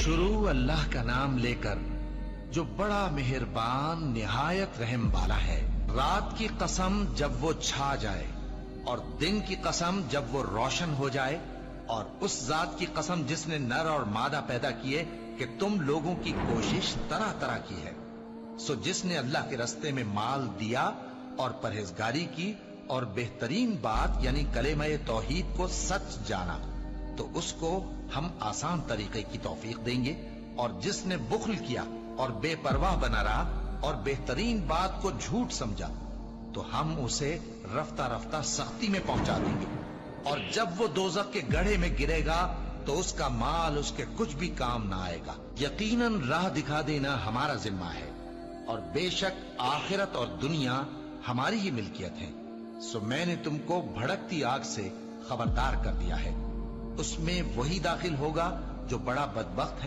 شروع اللہ کا نام لے کر جو بڑا مہربان نہایت رحم والا ہے۔ رات کی قسم جب وہ چھا جائے اور دن کی قسم جب وہ روشن ہو جائے، اور اس ذات کی قسم جس نے نر اور مادہ پیدا کیے کہ تم لوگوں کی کوشش طرح طرح کی ہے۔ سو جس نے اللہ کے رستے میں مال دیا اور پرہیزگاری کی اور بہترین بات یعنی کلمہ توحید کو سچ جانا، تو اس کو ہم آسان طریقے کی توفیق دیں گے، اور جس نے بخل کیا اور بے پرواہ بنا رہا اور بہترین بات کو جھوٹ سمجھا، تو ہم اسے رفتہ رفتہ سختی میں پہنچا دیں گے، اور جب وہ دوزخ کے گڑھے میں گرے گا تو اس کا مال اس کے کچھ بھی کام نہ آئے گا۔ یقیناً راہ دکھا دینا ہمارا ذمہ ہے، اور بے شک آخرت اور دنیا ہماری ہی ملکیت ہے۔ سو میں نے تم کو بھڑکتی آگ سے خبردار کر دیا ہے، اس میں وہی داخل ہوگا جو بڑا بدبخت ہے۔